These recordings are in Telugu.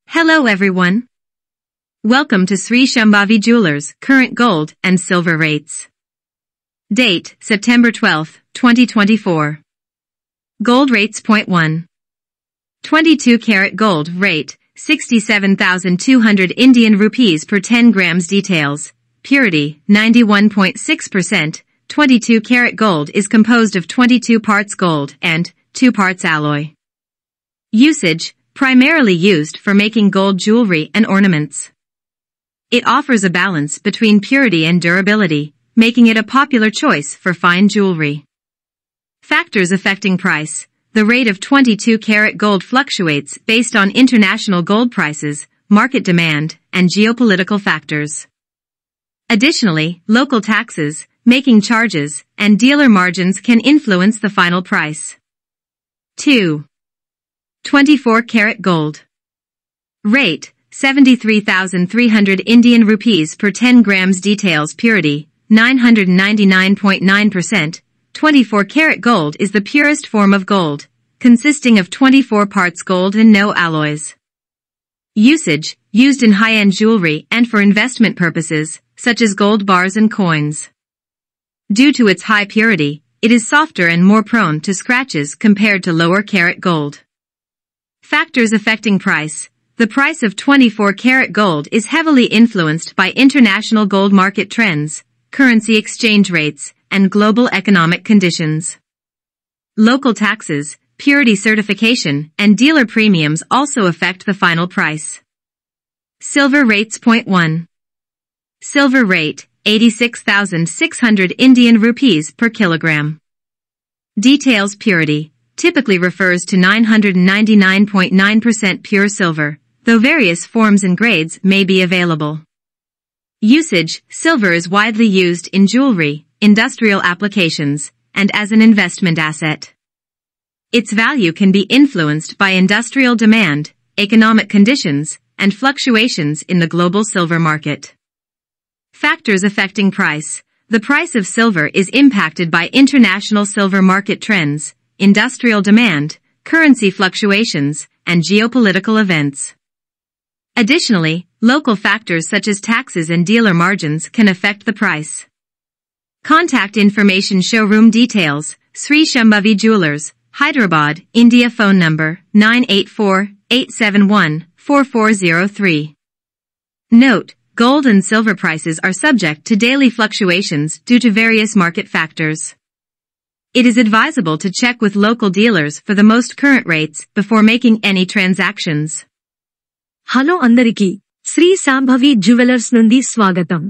Hello everyone. Welcome to Sri Shambhavi Jewelers current gold and silver rates. Date, September 12, 2024. Gold rates. 1. 22 karat gold rate, 67,200 Indian rupees per 10 grams. Details. Purity, 91.6%. 22 karat gold is composed of 22 parts gold and 2 parts alloy. Usage, primarily used for making gold jewelry and ornaments. It offers a balance between purity and durability, making it a popular choice for fine jewelry. Factors affecting price. The rate of 22 karat gold fluctuates based on international gold prices, market demand, and geopolitical factors. Additionally, local taxes, making charges, and dealer margins can influence the final price. 2. 24 karat gold. Rate, 73,300 Indian rupees per 10 grams. Details. Purity, 999.9%. 24 karat gold is the purest form of gold, consisting of 24 parts gold and no alloys. Usage, used in high-end jewelry and for investment purposes, such as gold bars and coins. Due to its high purity, it is softer and more prone to scratches compared to lower karat gold. Factors affecting price. The price of 24 karat gold is heavily influenced by international gold market trends, currency exchange rates, and global economic conditions. Local taxes, purity certification, and dealer premiums also affect the final price. Silver rates. 1. Silver rate, 86,600 Indian rupees per kilogram. Details. Purity typically refers to 999.9% pure silver, though various forms and grades may be available. Usage, silver is widely used in jewelry, industrial applications, and as an investment asset. Its value can be influenced by industrial demand, economic conditions, and fluctuations in the global silver market. Factors affecting price. The price of silver is impacted by international silver market trends, industrial demand, currency fluctuations, and geopolitical events. Additionally, local factors such as taxes and dealer margins can affect the price. Contact information. Showroom details. Sri Shambhavi Jewelers, Hyderabad, India. Phone number, 984-871-4403. Note, gold and silver prices are subject to daily fluctuations due to various market factors. It is advisable to check with local dealers for the most current rates before making any transactions. Hello అందరికీ శ్రీ శాంభవి జ్యువెలర్స్ నుండి స్వాగతం.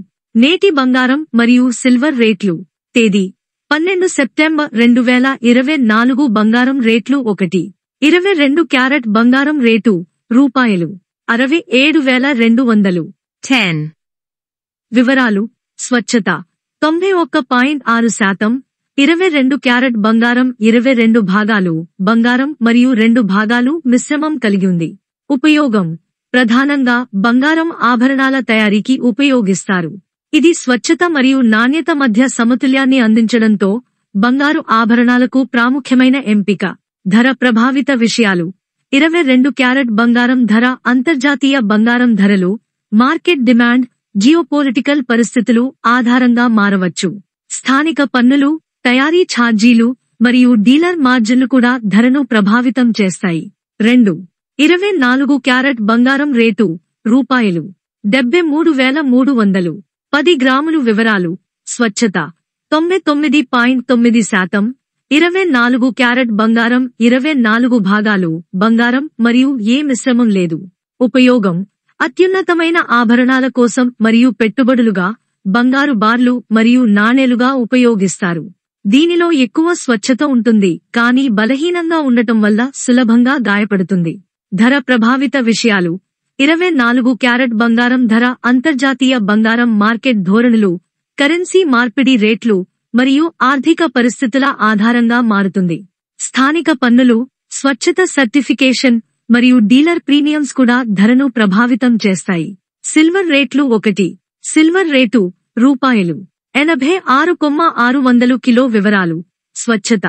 నేటి బంగారం మరియు సిల్వర్ రేట్లు. తేదీ 12 సెప్టెంబర్ 2024. బంగారం రేట్లు. 1. 22 క్యారెట్ బంగారం రేటు రూపాయలు 67,200. 10. వివరాలు. స్వచ్ఛత 91.6%. 22 క్యారెట్ బంగారం 22 భాగాలు బంగారం మరియు 2 భాగాలు మిశ్రమం కలిగి ఉంది. ఉపయోగం. ప్రధానంగా బంగారం ఆభరణాల తయారీకి ఉపయోగిస్తారు. ఇది స్వచ్ఛత మరియు నాణ్యత మధ్య సమతుల్యాన్ని అందించడంతో బంగారు ఆభరణాలకు ప్రాముఖ్యమైన ఎంపిక. ధర ప్రభావిత విషయాలు. 22 క్యారెట్ బంగారం ధర. అంతర్జాతీయ బంగారం ధరలు మార్కెట్ డిమాండ్, జియోపొలిటికల్ పరిస్థితులు ఆధారంగా మారవచ్చు. స్థానిక పన్నులు, తయారీ ఛార్జీలు మరియు డీలర్ మార్జిన్లు కూడా ధరను ప్రభావితం చేస్తాయి. 2. 24 క్యారెట్ బంగారం రేటు రూపాయలు 73,300. 10 గ్రాములు. వివరాలు. స్వచ్ఛత 99.9%. 24 క్యారెట్ బంగారం 24 భాగాలు బంగారం మరియు ఏ మిశ్రమం లేదు. ఉపయోగం. అత్యున్నతమైన ఆభరణాల కోసం మరియు పెట్టుబడులుగా బంగారు బార్లు మరియు నాణేలుగా ఉపయోగిస్తారు. దీనిలో ఎక్కువ స్వచ్ఛత ఉంటుంది కానీ బలహీనంగా ఉండటం వల్ల సులభంగా గాయపడుతుంది. ధర ప్రభావిత విషయాలు. 24 క్యారెట్ బంగారం ధర అంతర్జాతీయ బంగారం మార్కెట్ ధోరణులు, కరెన్సీ మార్పిడి రేట్లు మరియు ఆర్థిక పరిస్థితుల ఆధారంగా మారుతుంది. స్థానిక పన్నులు, స్వచ్ఛత సర్టిఫికేషన్ మరియు డీలర్ ప్రీమియమ్స్ కూడా ధరను ప్రభావితం చేస్తాయి. సిల్వర్ రేట్లు. 1. సిల్వర్ రేటు రూపాయలు 86,600. కిలో. వివరాలు. స్వచ్ఛత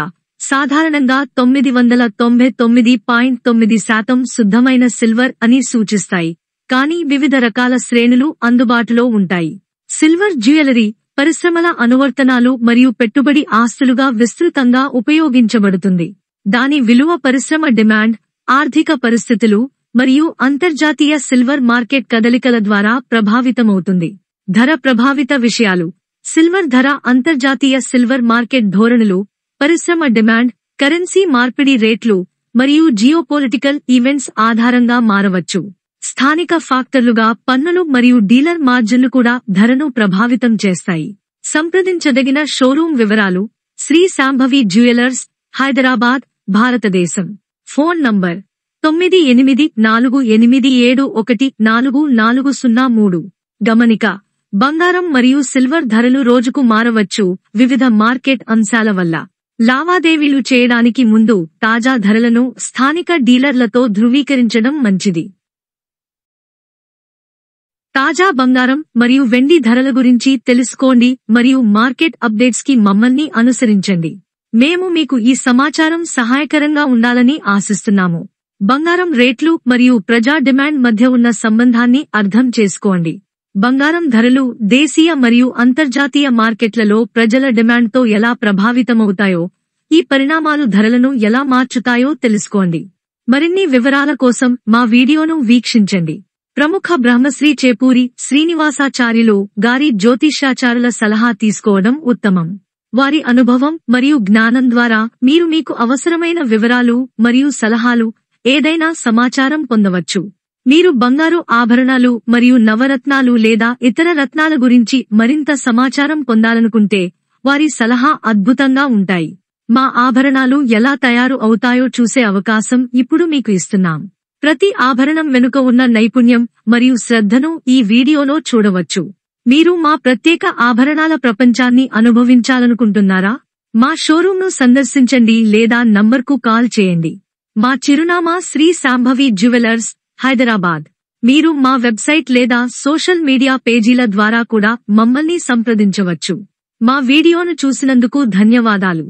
సాధారణంగా 999.9% శుద్ధమైన సిల్వర్ అని సూచిస్తాయి, కానీ వివిధ రకాల శ్రేణులు అందుబాటులో ఉంటాయి. సిల్వర్ జ్యువెలరీ పరిశ్రమల అనువర్తనాలు మరియు పెట్టుబడి ఆస్తులుగా విస్తృతంగా ఉపయోగించబడుతుంది. దాని విలువ పరిశ్రమ డిమాండ్, ఆర్థిక పరిస్థితులు మరియు అంతర్జాతీయ సిల్వర్ మార్కెట్ కదలికల ద్వారా ప్రభావితమవుతుంది. ధర ప్రభావిత విషయాలు. సిల్వర్ ధర అంతర్జాతీయ సిల్వర్ మార్కెట్ ధోరణులు, పరిశ్రమ డిమాండ్, కరెన్సీ మార్పిడి రేట్లు మరియు జియోపొలిటికల్ ఈవెంట్స్ ఆధారంగా మారవచ్చు. స్థానిక ఫ్యాక్టర్లుగా పన్నులు మరియు డీలర్ మార్జిన్లు కూడా ధరను ప్రభావితం చేస్తాయి. సంప్రదించదగిన షోరూం వివరాలు. శ్రీ శాంభవి జ్యువెలర్స్, హైదరాబాద్, భారతదేశం. Phone number 9848714403. గమనిక: బంగారం మరియు సిల్వర్ ధరలు రోజుకు మారవచ్చు వివిధ మార్కెట్ అంశాల వల్ల. లావాదేవీలు చేయడానికి ముందు తాజా ధరలను స్థానిక డీలర్లతో ధృవీకరించడం మంచిది. తాజా బంగారం మరియు వెండి ధరల గురించి తెలుసుకోండి మరియు మార్కెట్ అప్డేట్స్ కి మమ్మల్ని అనుసరించండి. మేము మీకు ఈ సమాచారం సహాయకరంగా ఉండాలని ఆశిస్తున్నాము. బంగారం రేట్లు మరియు ప్రజా డిమాండ్ మధ్య ఉన్న సంబంధాన్ని అర్థం చేసుకోండి. బంగారం ధరలు దేశీయ మరియు అంతర్జాతీయ మార్కెట్లలో ప్రజల డిమాండ్తో ఎలా ప్రభావితమవుతాయో, ఈ పరిణామాలు ధరలను ఎలా మార్చుతాయో తెలుసుకోండి. మరిన్ని వివరాల కోసం మా వీడియోను వీక్షించండి. ప్రముఖ బ్రహ్మశ్రీ చేపూరి శ్రీనివాసాచార్యులు గారి జ్యోతిష్యాచారుల సలహా తీసుకోవడం ఉత్తమం. వారి అనుభవం మరియు జ్ఞానం ద్వారా మీరు మీకు అవసరమైన వివరాలు మరియు సలహాలు, ఏదైనా సమాచారం పొందవచ్చు. మీరు బంగారు ఆభరణాలు మరియు నవరత్నాలు లేదా ఇతర రత్నాల గురించి మరింత సమాచారం పొందాలనుకుంటే వారి సలహా అద్భుతంగా ఉంటాయి. మా ఆభరణాలు ఎలా తయారు అవుతాయో చూసే అవకాశం ఇప్పుడు మీకు ఇస్తున్నాం. ప్రతి ఆభరణం వెనుక ఉన్న నైపుణ్యం మరియు శ్రద్ధను ఈ వీడియోలో చూడవచ్చు. మీరు మా ప్రత్యేక ఆభరణాల ప్రపంచాన్ని అనుభవించాలనుకుంటున్నారా? మా షోరూంను సందర్శించండి లేదా నంబర్కు కాల్ చేయండి. మా చిరునామా శ్రీ శాంభవి జ్యువెలర్స్, హైదరాబాద్. మీరు మా వెబ్సైట్ లేదా సోషల్ మీడియా పేజీల ద్వారా కూడా మమ్మల్ని సంప్రదించవచ్చు. మా వీడియోను చూసినందుకు ధన్యవాదాలు.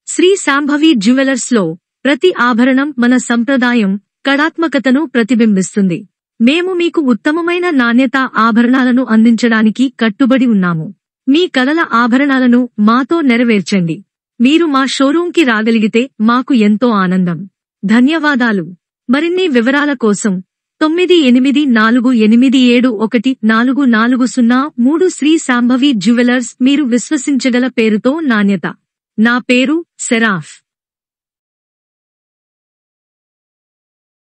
శ్రీ శాంభవి జ్యువెలర్స్ లో ప్రతి ఆభరణం మన సంప్రదాయం, కళాత్మకతను ప్రతిబింబిస్తుంది. మేము మీకు ఉత్తమమైన నాణ్యత ఆభరణాలను అందించడానికి కట్టుబడి ఉన్నాము. మీ కలల ఆభరణాలను మాతో నెరవేర్చండి. మీరు మా షోరూంకి రాగలిగితే మాకు ఎంతో ఆనందం. ధన్యవాదాలు. మరిన్ని వివరాల కోసం 9848714403 శ్రీ శాంభవి జ్యువెలర్స్, మీరు విశ్వసించగల పేరుతో నాణ్యత. నా పేరు సెరాఫ్.